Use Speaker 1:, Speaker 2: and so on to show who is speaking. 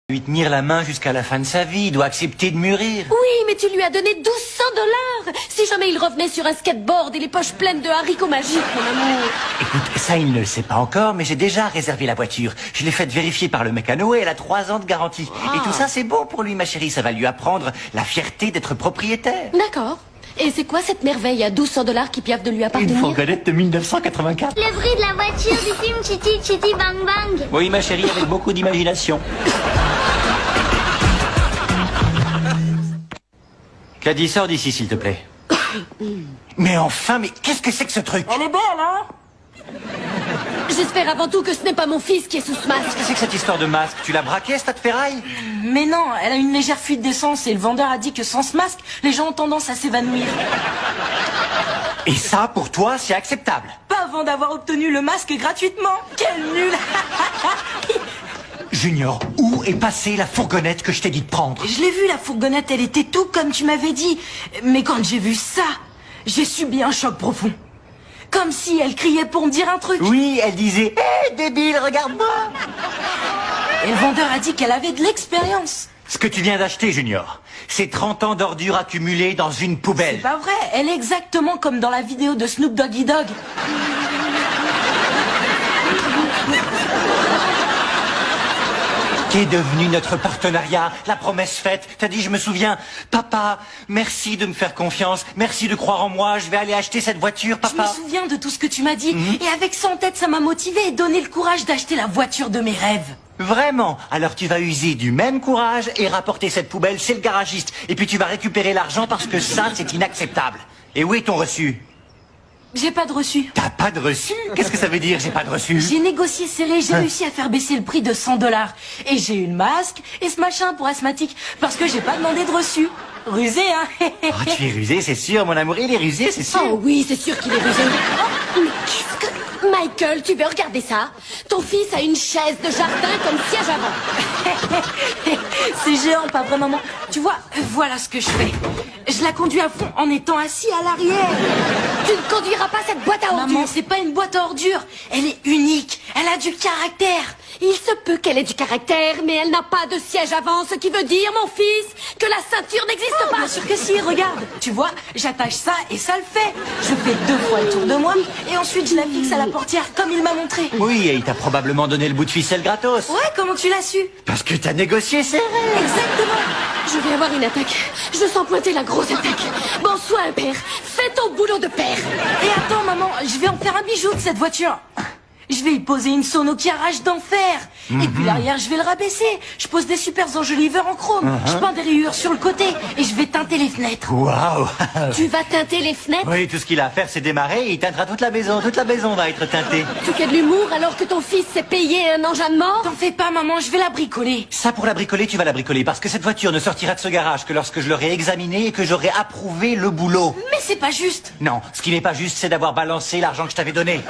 Speaker 1: Lui tenir la main jusqu'à la fin de sa vie, il doit accepter de mûrir.
Speaker 2: Oui, mais tu lui as donné 1200 $. Si jamais il revenait sur un skateboard et les poches pleines de haricots magiques, mon amour.
Speaker 1: Écoute, ça il ne le sait pas encore, mais j'ai déjà réservé la voiture. Je l'ai faite vérifier par le mécano et elle a 3 ans de garantie. Et tout ça c'est bon pour lui, ma chérie, ça va lui apprendre la fierté d'être propriétaire.
Speaker 2: D'accord. Et c'est quoi cette merveille à 1200 $ qui piaffe de lui appartenir?
Speaker 1: Une fourgonnette de 1984.
Speaker 3: Le bruit de la voiture du film Chitty Chitty Bang Bang.
Speaker 1: Oui, ma chérie, avec beaucoup d'imagination. Caddy, sors d'ici, s'il te plaît. Mais enfin, mais qu'est-ce que c'est que ce truc?
Speaker 4: Elle est belle, hein?
Speaker 2: J'espère avant tout que ce n'est pas mon fils qui est sous ce masque.
Speaker 1: Qu'est-ce que c'est que cette histoire de masque? Tu l'as braqué, ce tas de ferraille?
Speaker 4: Mais non, elle a une légère fuite d'essence et le vendeur a dit que sans ce masque, les gens ont tendance à s'évanouir.
Speaker 1: Et ça, pour toi, c'est acceptable?
Speaker 4: Pas avant d'avoir obtenu le masque gratuitement. Quel nul!
Speaker 1: Junior, où est passée la fourgonnette que je t'ai dit de prendre?
Speaker 4: Je l'ai vue, la fourgonnette, elle était tout comme tu m'avais dit. Mais quand j'ai vu ça, j'ai subi un choc profond. Comme si elle criait pour me dire un truc.
Speaker 1: Oui, elle disait « Hé, débile, regarde-moi !»
Speaker 4: Et le vendeur a dit qu'elle avait de l'expérience.
Speaker 1: Ce que tu viens d'acheter, Junior, c'est 30 ans d'ordures accumulées dans une
Speaker 4: C'est
Speaker 1: poubelle.
Speaker 4: pas vrai, elle est exactement comme dans la vidéo de Snoop Doggy Dogg.
Speaker 1: Qu'est devenu notre partenariat, la promesse faite? T'as dit, je me souviens, papa, merci de me faire confiance, merci de croire en moi, je vais aller acheter cette voiture,
Speaker 4: Je me
Speaker 1: papa.
Speaker 4: souviens de tout ce que tu m'as dit. Et avec ça en tête, ça m'a motivé et donné le courage d'acheter la voiture de mes rêves.
Speaker 1: Vraiment? Alors tu vas user du même courage et rapporter cette poubelle chez le garagiste. Et puis tu vas récupérer l'argent parce que ça, c'est inacceptable. Et où est ton reçu?
Speaker 4: J'ai pas de reçu.
Speaker 1: T'as pas de reçu? Qu'est-ce que ça veut dire, j'ai pas de reçu?
Speaker 4: J'ai négocié serré, j'ai réussi à faire baisser le prix de 100 $. Et j'ai eu le masque et ce machin pour asthmatique parce que j'ai pas demandé de reçu. Rusé, hein?
Speaker 1: Oh, tu es rusé, c'est sûr, mon amour, il est rusé, c'est sûr.
Speaker 2: Oh oui, c'est sûr qu'il est rusé. Mais qu'est-ce que... Michael, tu veux regarder ça? Ton fils a une chaise de jardin comme siège avant.
Speaker 4: C'est géant, pas vrai, maman. Tu vois, voilà ce que je fais. Je la conduis à fond en étant assis à l'arrière.
Speaker 2: Tu ne conduiras pas cette boîte à ordures.
Speaker 4: Maman, c'est pas une boîte à ordures. Elle est unique. Elle a du caractère.
Speaker 2: Il se peut qu'elle ait du caractère, mais elle n'a pas de siège avant, ce qui veut dire, mon fils, que la ceinture n'existe
Speaker 4: Oh,
Speaker 2: pas.
Speaker 4: bien sûr que si, regarde. Tu vois, j'attache ça et ça le fait. Je fais 2 fois le tour de moi et ensuite je la fixe à la portière comme il m'a montré.
Speaker 1: Oui, et il t'a probablement donné le bout de ficelle gratos.
Speaker 4: Ouais, comment tu l'as su?
Speaker 1: Parce que t'as négocié serré.
Speaker 4: Exactement.
Speaker 2: Je vais avoir une attaque. Je sens pointer la grosse attaque. Bon, sois un père. Fais ton boulot de père.
Speaker 4: Et attends, maman, je vais en faire un bijou de cette voiture. Je vais y poser une sono qui arrache d'enfer. Et puis l'arrière, je vais le rabaisser. Je pose des super enjoliveurs en chrome. Je peins des rayures sur le côté. Et je vais teinter les fenêtres.
Speaker 1: Waouh.
Speaker 2: Tu vas teinter les fenêtres?
Speaker 1: Oui, tout ce qu'il a à faire, c'est démarrer et il teintera toute la maison. Toute la maison va être teintée.
Speaker 2: Tu fais de l'humour alors que ton fils s'est payé un engin de mort?
Speaker 4: T'en fais pas, maman, je vais la bricoler.
Speaker 1: Ça, pour la bricoler, tu vas la bricoler. Parce que cette voiture ne sortira de ce garage que lorsque je l'aurai examinée et que j'aurai approuvé le boulot.
Speaker 4: Mais c'est pas juste.
Speaker 1: Non, ce qui n'est pas juste, c'est d'avoir balancé l'argent que je t'avais donné.